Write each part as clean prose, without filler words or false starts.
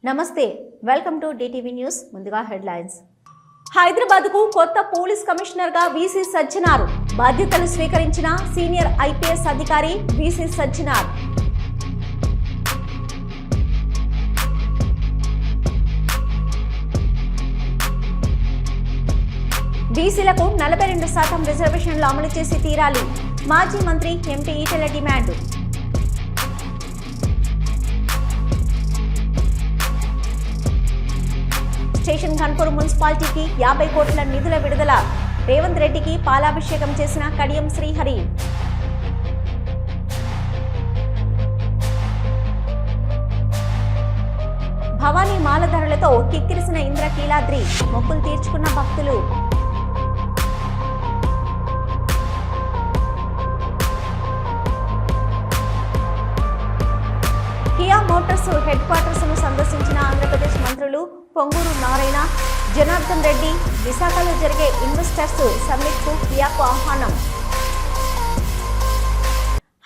నమస్తే, welcome to DTV news. ముందుగా headlines. హైదరాబాద్కు కొత్త పోలీస్ కమిషనర్గా వీసీ సజ్జనార్ బాధ్యతలు స్వీకరించిన సీనియర్ ఐపీఎస్ అధికారి వీసీ సజ్జనార్. బీసీలకు 42% రిజర్వేషన్లు అమలు చేసి తీరాలి. మాజీ మంత్రి MP Etela demand. Station Ghanpur మున్సిపాలిటీకి 50 కోట్ల నిధుల విడుదల. రేవంత్ రెడ్డికి పాలాభిషేకం చేసిన కడియం శ్రీహరి. భవానీ మాలధరలతో కిక్కిరిసిన ఇంద్రకీలాద్రి, మొక్కులు తీర్చుకున్న భక్తులు. కియా మోటార్స్ హెడ్ క్వార్టర్స్ ను సందర్శించిన ఆంధ్రప్రదేశ్ మంత్రులు పొంగూరు నారాయణ, జనార్దన్ రెడ్డి. విశాఖలో జరిగే ఇన్వెస్టర్స్ సమ్మిట్ కు కియాకు ఆహ్వానం.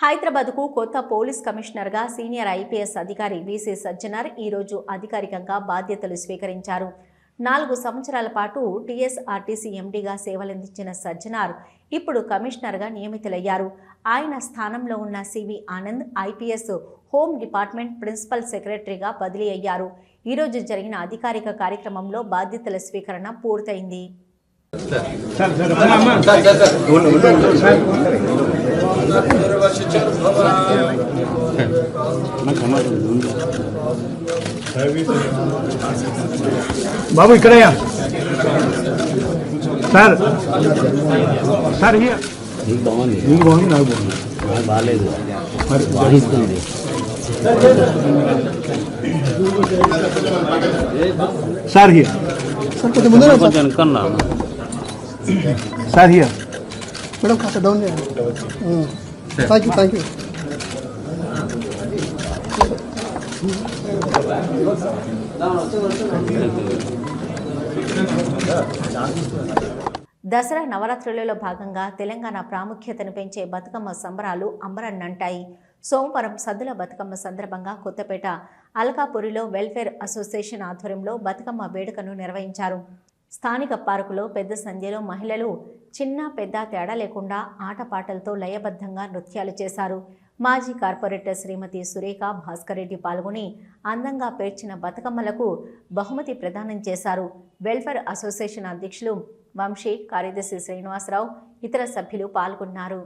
హైదరాబాద్కు కొత్త పోలీస్ కమిషనర్గా సీనియర్ ఐపీఎస్ అధికారి వీసీ సజ్జనార్ ఈరోజు అధికారికంగా బాధ్యతలు స్వీకరించారు. 4 సంవత్సరాల పాటు టీఎస్ఆర్టీసీ ఎండీగా సేవలందించిన సజ్జనార్ ఇప్పుడు కమిషనర్గా నియమితులయ్యారు. ఆయన స్థానంలో ఉన్న CV Anand IPS home department principal సెక్రటరీగా బదిలీ అయ్యారు. ఈరోజు జరిగిన అధికారిక కార్యక్రమంలో బాధ్యతల స్వీకరణ పూర్తయింది. బాబు ఇక్కడయ్యా సార్ సార్ నీకు బాగుంది నాకు బాగుంది బాగాలేదు బాగుంది సార్ హియర్ సార్ కొంచెం ముందు సార్ హియర్ మేడం కాస్త డౌన్ చేయండి. థ్యాంక్ యూ దసరా నవరాత్రులలో భాగంగా తెలంగాణ ప్రాముఖ్యతను పెంచే బతుకమ్మ సంబరాలు అంబరాన్నంటాయి. సోమవారం సద్దుల బతుకమ్మ సందర్భంగా కొత్తపేట అల్కాపురిలో వెల్ఫేర్ అసోసియేషన్ ఆధ్వర్యంలో బతుకమ్మ వేడుకను నిర్వహించారు. స్థానిక పార్కులో పెద్ద సంఖ్యలో మహిళలు చిన్న పెద్ద తేడా లేకుండా ఆటపాటలతో లయబద్ధంగా నృత్యాలు చేశారు. మాజీ కార్పొరేటర్ శ్రీమతి సురేఖ భాస్కర్ రెడ్డి పాల్గొని అందంగా పేర్చిన బతుకమ్మలకు బహుమతి ప్రదానం చేశారు. వెల్ఫేర్ అసోసియేషన్ అధ్యక్షులు వంశీ, కార్యదర్శి శ్రీనివాసరావు, ఇతర సభ్యులు పాల్గొన్నారు.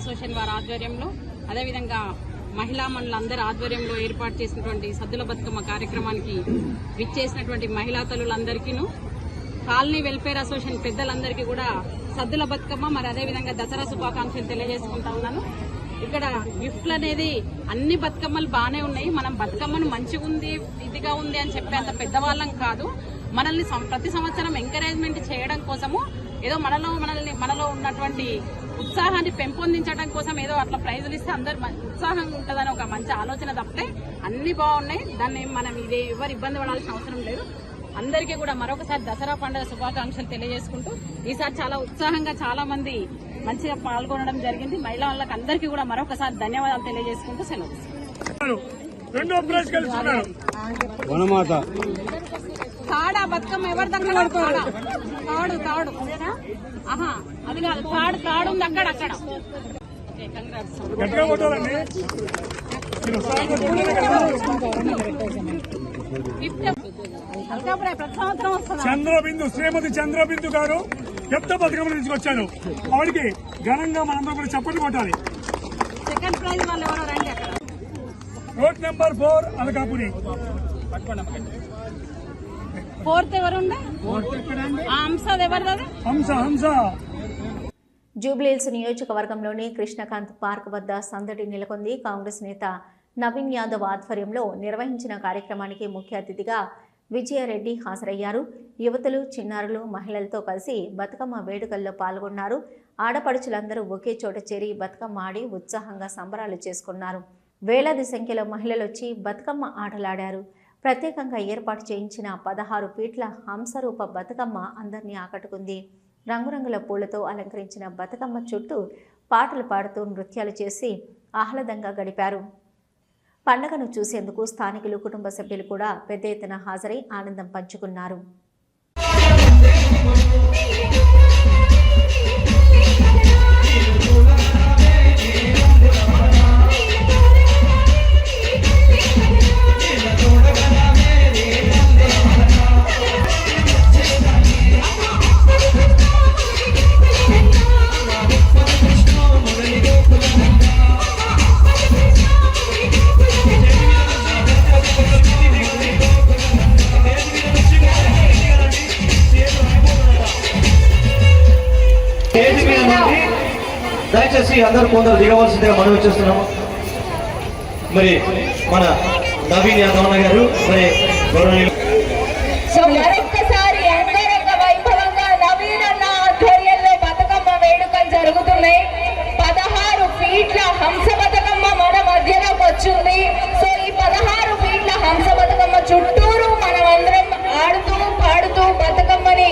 అసోసియేషన్ వారి ఆధ్వర్యంలో అదేవిధంగా మహిళా మండలందరి ఆధ్వర్యంలో ఏర్పాటు చేసినటువంటి సద్దుల బతుకమ్మ కార్యక్రమానికి విచ్చేసినటువంటి మహిళా తల్లులందరికీను కాలనీ వెల్ఫేర్ అసోసియేషన్ పెద్దలందరికీ కూడా సద్దుల బతుకమ్మ మరి అదేవిధంగా దసరా శుభాకాంక్షలు తెలియజేసుకుంటా ఉన్నాను. ఇక్కడ గిఫ్ట్లు అనేది అన్ని బతుకమ్మలు బాగానే ఉన్నాయి. మనం బతుకమ్మను మంచిగా ఉంది ఇదిగా ఉంది అని చెప్పేంత పెద్దవాళ్ళం కాదు. మనల్ని ప్రతి సంవత్సరం ఎంకరేజ్మెంట్ చేయడం కోసము ఏదో మనలో ఉన్నటువంటి ఉత్సాహాన్ని పెంపొందించడం కోసం ఏదో అట్లా ప్రైజులు ఇస్తే అందరు ఉత్సాహంగా ఉంటుందని ఒక మంచి ఆలోచన తప్పితే అన్ని బాగున్నాయి. దాన్ని మనం ఎవరు ఇబ్బంది పడాల్సిన అవసరం లేదు. అందరికీ కూడా మరొకసారి దసరా పండుగ శుభాకాంక్షలు తెలియజేసుకుంటూ ఈసారి చాలా ఉత్సాహంగా చాలా మంది మంచిగా పాల్గొనడం జరిగింది. మహిళా వాళ్ళకి అందరికీ కూడా మరొకసారి ధన్యవాదాలు తెలియజేసుకుంటూ సెలవు. తాడా బతుకమ్మ ఎవరి దగ్గర తాడు ఆహా అది కాదు తాడు ఉంది అక్కడ చంద్రబిందు శ్రీమతి చంద్రబిందు గారు పెద్ద బతుకమ్మలు తీసుకొచ్చారు. ఆవిడకి ఘనంగా మనందరం కూడా చప్పట్లు కొట్టాలి. సెకండ్ ప్రైజ్ వాళ్ళు ఎవరో రండి. అక్కడ రోడ్ నెంబర్ 4 అలకాపురి. ఫోర్త్ ఎవరుండే హంసది ఎవరిది? హంస. జూబ్లీహిల్స్ నియోజకవర్గంలోని కృష్ణకాంత్ పార్క్ వద్ద సందడి నెలకొంది. కాంగ్రెస్ నేత నవీన్ యాదవ్ ఆధ్వర్యంలో నిర్వహించిన కార్యక్రమానికి ముఖ్య అతిథిగా విజయారెడ్డి హాజరయ్యారు. యువతులు, చిన్నారులు, మహిళలతో కలిసి బతుకమ్మ వేడుకల్లో పాల్గొన్నారు. ఆడపడుచులందరూ ఒకే చోట చేరి బతుకమ్మ ఆడి ఉత్సాహంగా సంబరాలు చేసుకున్నారు. వేలాది సంఖ్యలో మహిళలొచ్చి బతుకమ్మ ఆటలాడారు. ప్రత్యేకంగా ఏర్పాటు చేయించిన 16 ఫీట్ల హంసరూప బతుకమ్మ అందరినీ ఆకట్టుకుంది. రంగురంగుల పూలతో అలంకరించిన బతుకమ్మ చుట్టూ పాటలు పాడుతూ నృత్యాలు చేసి ఆహ్లాదంగా గడిపారు. పండుగను చూసేందుకు స్థానికులు, కుటుంబ సభ్యులు కూడా పెద్ద ఎత్తున హాజరై ఆనందం పంచుకున్నారు. దయచేసి అందరూ కొందరు దిగవలసిందిగా మనవి చేస్తున్నాము. మరి మన నవీన్ యాదవ్ గారు మరి మరొక్కసారి అంగరంగ వైభవంగా నవీన్ అన్న ఆధ్వర్యంలో బతుకమ్మ వేడుకలు జరుగుతున్నాయి. 16 ఫీట్ల హంస బతుకమ్మ మన మధ్యలోకి వచ్చింది. సో ఈ 16 ఫీట్ల హంస బతుకమ్మ చుట్టూరు మనం అందరం ఆడుతూ పాడుతూ బతుకమ్మని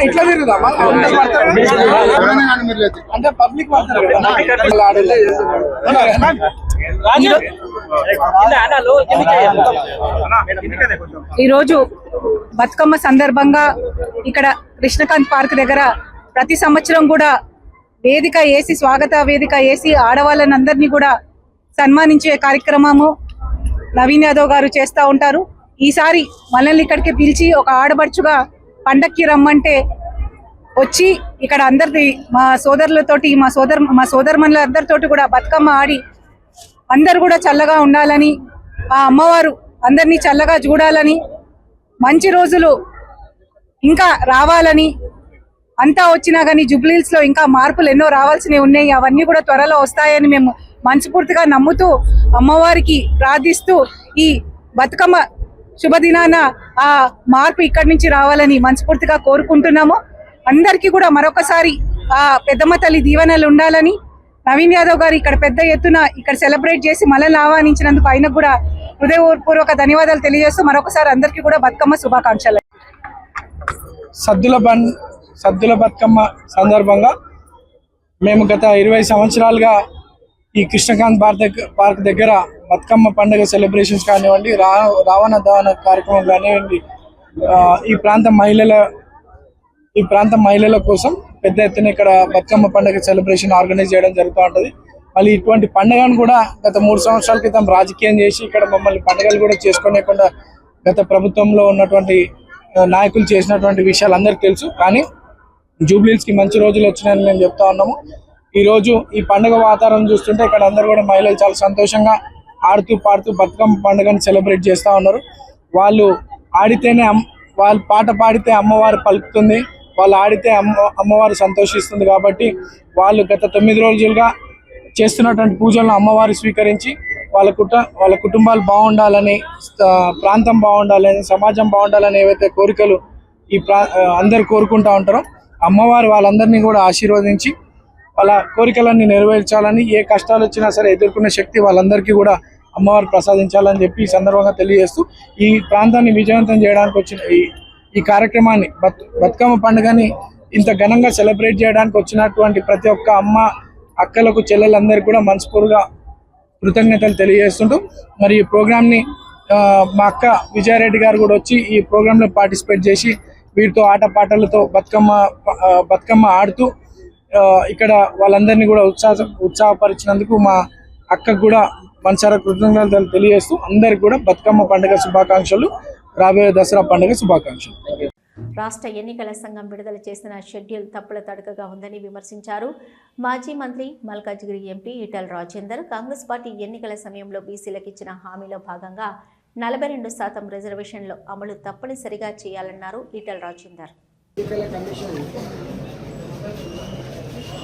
ఇట్లా తిరుగుదామా అంటే పబ్లిక్ ఈరోజు బతుకమ్మ సందర్భంగా ఇక్కడ కృష్ణకాంత్ పార్క్ దగ్గర ప్రతి సంవత్సరం కూడా వేదిక వేసి స్వాగత వేదిక వేసి ఆడవాళ్ళని అందరినీ కూడా సన్మానించే కార్యక్రమము నవీన్ యాదవ్ గారు చేస్తూ ఉంటారు. ఈసారి మనల్ని ఇక్కడికి పిలిచి ఒక ఆడబడుచుగా పండక్కి రమ్మంటే వచ్చి ఇక్కడ అందరిది మా సోదరులతోటి మా సోదరుమణుల అందరితోటి కూడా బతుకమ్మ ఆడి అందరు కూడా చల్లగా ఉండాలని, ఆ అమ్మవారు అందరినీ చల్లగా చూడాలని, మంచి రోజులు ఇంకా రావాలని, అంతా వచ్చినా కానీ జూబ్లీహిల్స్ లో ఇంకా మార్పులు ఎన్నో రావాల్సినవి ఉన్నాయి, అవన్నీ కూడా త్వరలో వస్తాయని మేము మనస్ఫూర్తిగా నమ్ముతూ అమ్మవారికి ప్రార్థిస్తూ ఈ బతుకమ్మ శుభదినాన ఆ మార్పు ఇక్కడి నుంచి రావాలని మనస్ఫూర్తిగా కోరుకుంటున్నాము. అందరికీ కూడా మరొకసారి ఆ పెద్దమ్మ తల్లి దీవెనలు ఉండాలని, నవీన్ యాదవ్ గారు ఇక్కడ పెద్ద ఎత్తున ఇక్కడ సెలబ్రేట్ చేసి మనల్ని ఆహ్వానించినందుకు ఆయనకు కూడా హృదయపూర్వక ధన్యవాదాలు తెలియజేస్తూ మరొకసారి అందరికీ కూడా బతుకమ్మ శుభాకాంక్షలు. సద్దుల బతుకమ్మ సందర్భంగా మేము గత 20 సంవత్సరాలుగా ఈ కృష్ణకాంత్ పార్క్ దగ్గర బతుకమ్మ పండుగ సెలబ్రేషన్స్ కానివ్వండి, రావణ దహన కార్యక్రమం కానివ్వండి, ఈ ప్రాంత మహిళల కోసం పెద్ద ఎత్తున ఇక్కడ బతుకమ్మ పండుగ సెలబ్రేషన్ ఆర్గనైజ్ చేయడం జరుగుతూ ఉంటుంది. మళ్ళీ ఇటువంటి పండుగను కూడా గత 3 సంవత్సరాల క్రితం రాజకీయం చేసి ఇక్కడ మమ్మల్ని పండుగలు కూడా చేసుకోలేకుండా గత ప్రభుత్వంలో ఉన్నటువంటి నాయకులు చేసినటువంటి విషయాలు అందరికీ తెలుసు. కానీ జూబ్లీహిల్స్కి మంచి రోజులు వచ్చినాయని మేము చెప్తా ఉన్నాము. ఈరోజు ఈ పండుగ వాతావరణం చూస్తుంటే ఇక్కడ అందరు కూడా మహిళలు చాలా సంతోషంగా ఆడుతూ పాడుతూ బతుకమ్మ పండుగని సెలబ్రేట్ చేస్తూ ఉన్నారు. వాళ్ళు ఆడితేనే వాళ్ళు పాట పాడితే అమ్మవారు పలుకుతుంది, వాళ్ళు ఆడితే అమ్మవారు సంతోషిస్తుంది. కాబట్టి వాళ్ళు గత 9 రోజులుగా చేస్తున్నటువంటి పూజలను అమ్మవారు స్వీకరించి వాళ్ళ కుటుంబాలు బాగుండాలని, ప్రాంతం బాగుండాలని, సమాజం బాగుండాలని ఏవైతే కోరికలు అందరు కోరుకుంటూ ఉంటారో అమ్మవారు వాళ్ళందరినీ కూడా ఆశీర్వదించి వాళ్ళ కోరికలన్నీ నెరవేర్చాలని, ఏ కష్టాలు వచ్చినా సరే ఎదుర్కొనే శక్తి వాళ్ళందరికీ కూడా అమ్మవారు ప్రసాదించాలని చెప్పి ఈ సందర్భంగా తెలియజేస్తూ ఈ ప్రాంతాన్ని విజయవంతం చేయడానికి వచ్చిన ఈ కార్యక్రమాన్ని బతుకమ్మ పండుగని ఇంత ఘనంగా సెలబ్రేట్ చేయడానికి వచ్చినటువంటి ప్రతి ఒక్క అమ్మ అక్కలకు చెల్లెలందరికీ కూడా మనస్ఫూర్తిగా కృతజ్ఞతలు తెలియజేస్తుంటూ మరి ఈ ప్రోగ్రామ్ని మా అక్క విజయారెడ్డి గారు కూడా వచ్చి ఈ ప్రోగ్రాంలో పార్టిసిపేట్ చేసి వీటితో ఆటపాటలతో బతుకమ్మ ఆడుతూ ఇక్కడ వాళ్ళందరినీ కూడా ఉత్సాహపరిచినందుకు మా అక్కకు కూడా మనసారా కృతజ్ఞతలు తెలియజేస్తూ అందరికి కూడా బతుకమ్మ పండుగ శుభాకాంక్షలు, రాబోయే దసరా పండుగ శుభాకాంక్షలు. రాష్ట్ర ఎన్నికల సంఘం విడుదల చేసిన షెడ్యూల్ తప్పుల తడకగా ఉందని విమర్శించారు మాజీ మంత్రి మల్కాజ్గిరి ఎంపీ ఈటెల రాజేందర్. కాంగ్రెస్ పార్టీ ఎన్నికల సమయంలో బీసీలకు ఇచ్చిన హామీలో భాగంగా 42% రిజర్వేషన్ల అమలు తప్పనిసరిగా చేయాలన్నారు ఈటెల రాజేందర్.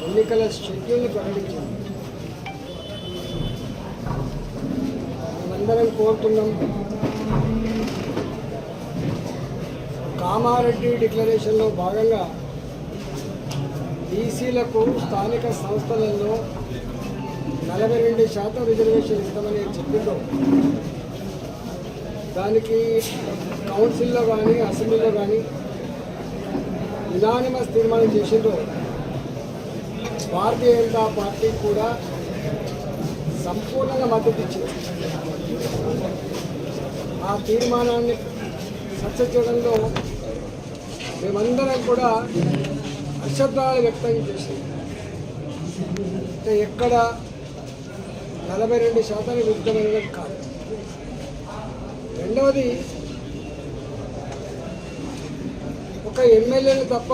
ఎన్నికల షెడ్యూల్ ప్రకటించింది. అందరం కోరుతున్నాం కామారెడ్డి డిక్లరేషన్లో భాగంగా బీసీలకు స్థానిక సంస్థలలో 42% రిజర్వేషన్ ఇస్తామని చెప్పిందో దానికి కౌన్సిల్లో కానీ అసెంబ్లీలో కానీ యునానిమస్ తీర్మానం చేసిందో భారతీయ జనతా పార్టీ కూడా సంపూర్ణంగా మద్దతు ఇచ్చింది. ఆ తీర్మానాన్ని సక్సెస్ చేయడంలో మేమందరం కూడా హర్షధ్వానాలు వ్యక్తం చేసింది. అంటే ఎక్కడ 42% విరుద్ధమైనది కాదు. రెండవది, ఒక ఎమ్మెల్యేలు తప్ప,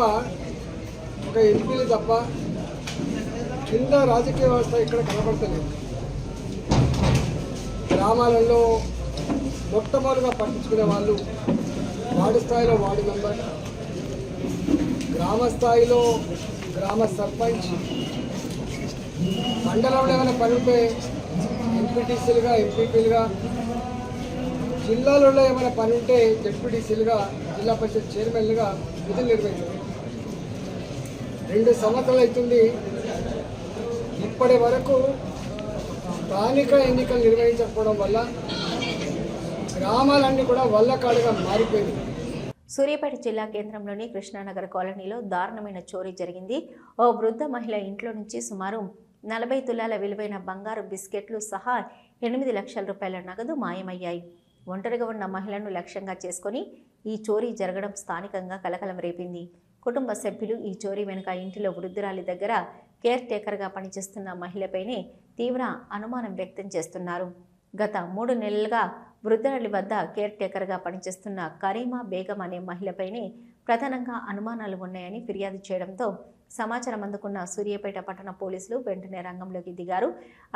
ఒక ఎంపీలు తప్ప కింద రాజకీయ వ్యవస్థ ఇక్కడ కనబడతలేదు. గ్రామాలలో మొట్టమొదటిగా పట్టించుకునే వాళ్ళు వార్డు స్థాయిలో వార్డు మెంబర్, గ్రామ స్థాయిలో గ్రామ సర్పంచ్, మండలంలో ఏమైనా పని ఉంటే ఎంపీటీసీలుగా ఎంపీపీలుగా, జిల్లాలలో ఏమైనా పని ఉంటే జెడ్పీటీసీలుగా జిల్లా పరిషత్ చైర్మన్లుగా విధులు నిర్వహించారు. 2 సంవత్సరాలు అవుతుంది. ఇప్పటి వరకు స్థానిక ఎన్నికలు నిర్వహించకపోవడం వల్ల గ్రామాలన్నీ కూడా వల్లకాడుగా మారిపోయింది. సూర్యాపేట జిల్లా కేంద్రంలోని కృష్ణానగర్ కాలనీలో దారుణమైన చోరీ జరిగింది. ఓ వృద్ధ మహిళ ఇంట్లో నుంచి సుమారు 40 తులాల విలువైన బంగారు బిస్కెట్లు సహా 8 లక్షల రూపాయల నగదు మాయమయ్యాయి. ఒంటరిగా ఉన్న మహిళను లక్ష్యంగా చేసుకుని ఈ చోరీ జరగడం స్థానికంగా కలకలం రేపింది. కుటుంబ సభ్యులు ఈ చోరీ వెనుక ఇంటిలో వృద్ధురాలి దగ్గర కేర్ టేకర్గా పనిచేస్తున్న మహిళపైనే తీవ్ర అనుమానం వ్యక్తం చేస్తున్నారు. గత 3 నెలలుగా వృద్ధురాలి వద్ద కేర్ టేకర్గా పనిచేస్తున్న కరీమా బేగం అనే మహిళపైనే ప్రధానంగా అనుమానాలు ఉన్నాయని ఫిర్యాదు చేయడంతో సమాచారం అందుకున్న సూర్యాపేట పట్టణ పోలీసులు వెంటనే రంగంలోకి దిగారు.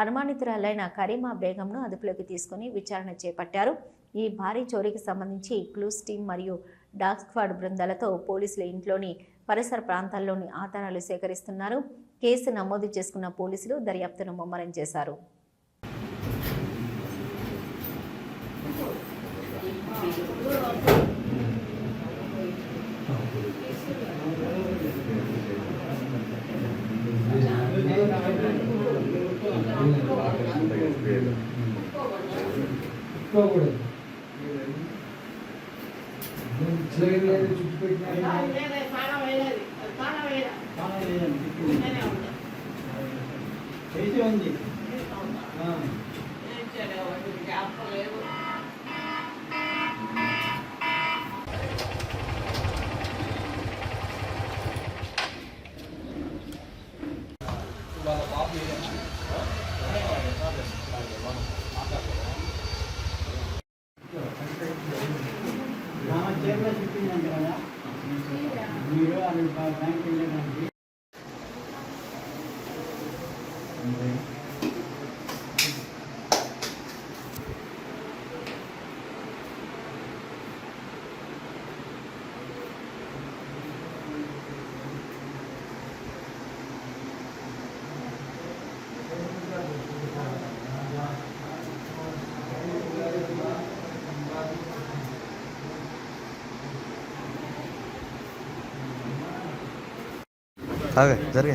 అనుమానితురాలైన కరీమా బేగంను అదుపులోకి తీసుకుని విచారణ చేపట్టారు. ఈ భారీ చోరీకి సంబంధించి క్లూస్ టీం మరియు డాగ్ స్క్వాడ్ బృందాలతో పోలీసులు ఇంట్లోని పరిసర ప్రాంతాల్లోని ఆధారాలు సేకరిస్తున్నారు. కేసు నమోదు చేసుకున్న పోలీసులు దర్యాప్తును ముమ్మరం చేశారు. జరిగే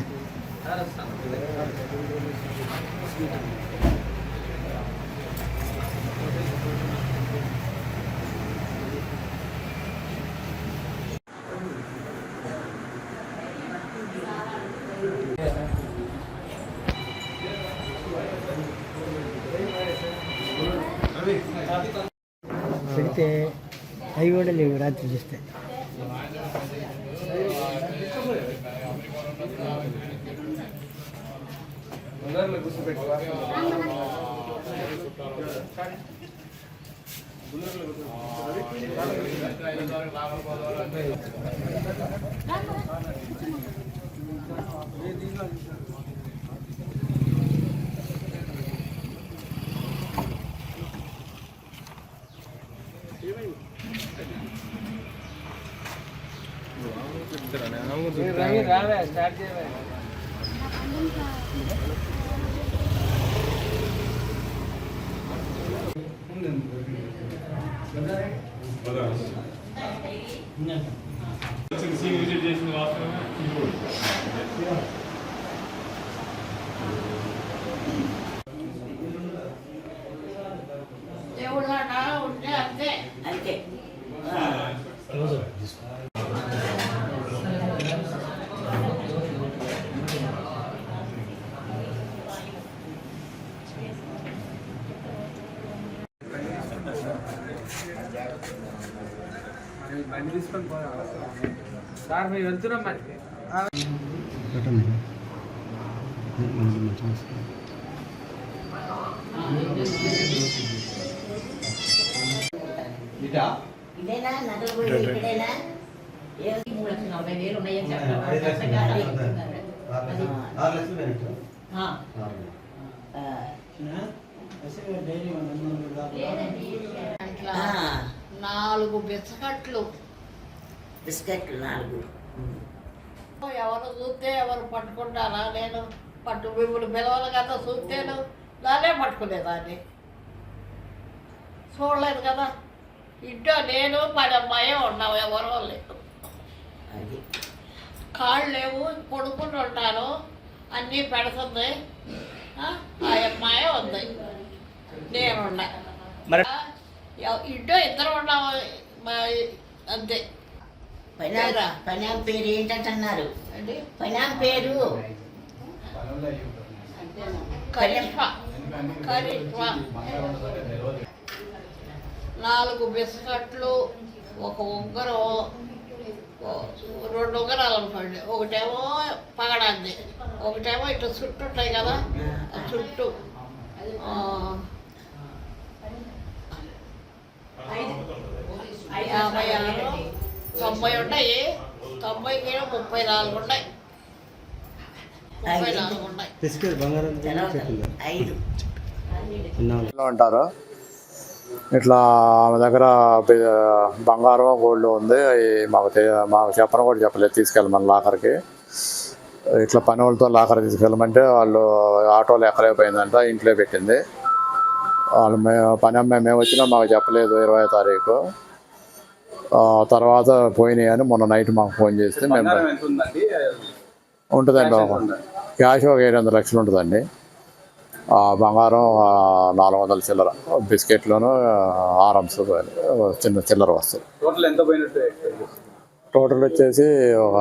పెడితే అవి కూడా లేవు రాత్రి చూస్తే. స్టార్ట్ చేయాలి. ఉంటే అంతే అంతే. బండి తీసుకొని పోదాం సార్, మేము వెళ్తున్నాం మరి. ఇదేనా నగలు కూడా ఇక్కడేనా? 3,40,000 ఉన్నాయని చెప్పారు. 4 బిస్కెట్లు 4. ఎవరు చూస్తే ఎవరు పట్టుకుంటారా? నేను మిమ్మల్ని పిలవాలి కదా, చూస్తేను దాన్నే పట్టుకునేదాన్ని. చూడలేదు కదా, ఇంట్లో నేను 10 అమ్మాయి ఉన్నావు, ఎవరో లేదు. కాళ్ళు లేవు, కొడుకుని ఉంటాను, అన్నీ పెడుతుంది. ఆ అమ్మాయి ఉంది, నేనున్నా. ఇంట్లో ఇద్దరు ఉన్నాము అంతే. పనాం పేరు ఏంటంటున్నారు? అంటే పనాం పేరు కరిష్మా 4 బిస్కట్లు, ఒక ఉంగరం, 2 ఉంగరాలు అనుకోండి. ఒకటేమో పగడాంది, ఒకటేమో ఇట్లా చుట్టూ ఉంటాయి కదా, ఆ చుట్టూ 56, 90 ఉంటాయి. 90కి 34 ఉంటాయి. 34 ఉంటాయి. అంటారు. ఇట్లా ఆమె దగ్గర బంగారం గోల్డ్ ఉంది. మాకు చెప్పను కూడా చెప్పలేదు తీసుకెళ్ళమని లాకర్కి. ఇట్లా పని వాళ్ళతో లాకర్ తీసుకెళ్ళమంటే వాళ్ళు ఆటోలో ఎక్కలేకపోయిందంట, ఇంట్లో పెట్టింది. వాళ్ళు పని అమ్మాయి మేము వచ్చినా మాకు చెప్పలేదు 20వ తారీఖు. తర్వాత పోయినాయి అని మొన్న నైట్ మాకు ఫోన్ చేస్తే మేము ఉంటుందండి క్యాష్ ఒక 700 లక్షలు ఉంటుందండి. బంగారం 400 చిల్లర, బిస్కెట్లను ఆరమ్స్ చిన్న చిల్లర వస్తుంది. టోటల్ వచ్చేసి ఒక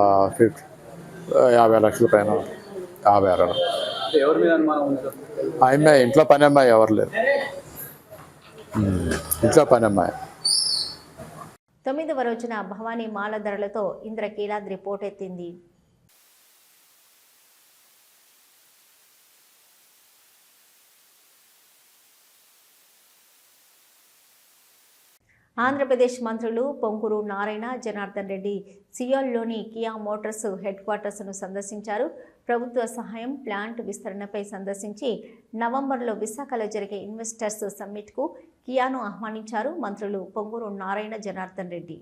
50 లక్షల పైన 56. అమ్మాయి ఇంట్లో పని అమ్మాయి ఎవరు లేరు, ఇంట్లో పని అమ్మాయి. 9వ రోజున భవానీ మాల ధరలతో ఇంద్రకీలాద్రి పోటెత్తింది. ఆంధ్రప్రదేశ్ మంత్రులు పొంగూరు నారాయణ, జనార్దన్ రెడ్డి సియోల్లోని కియా మోటార్స్ హెడ్ క్వార్టర్స్ను సందర్శించారు. ప్రభుత్వ సహాయం ప్లాంట్ విస్తరణపై సందర్శించి నవంబర్లో విశాఖలో జరిగే ఇన్వెస్టర్స్ సమ్మిట్కు కియాను ఆహ్వానించారు మంత్రులు పొంగూరు నారాయణ, జనార్దన్ రెడ్డి.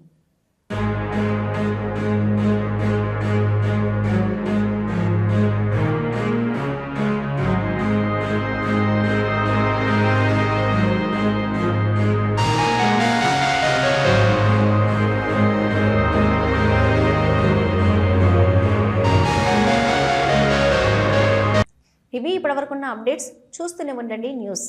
ఇవి ఇప్పటివరకున్న అప్డేట్స్. చూస్తూనే ఉండండి న్యూస్.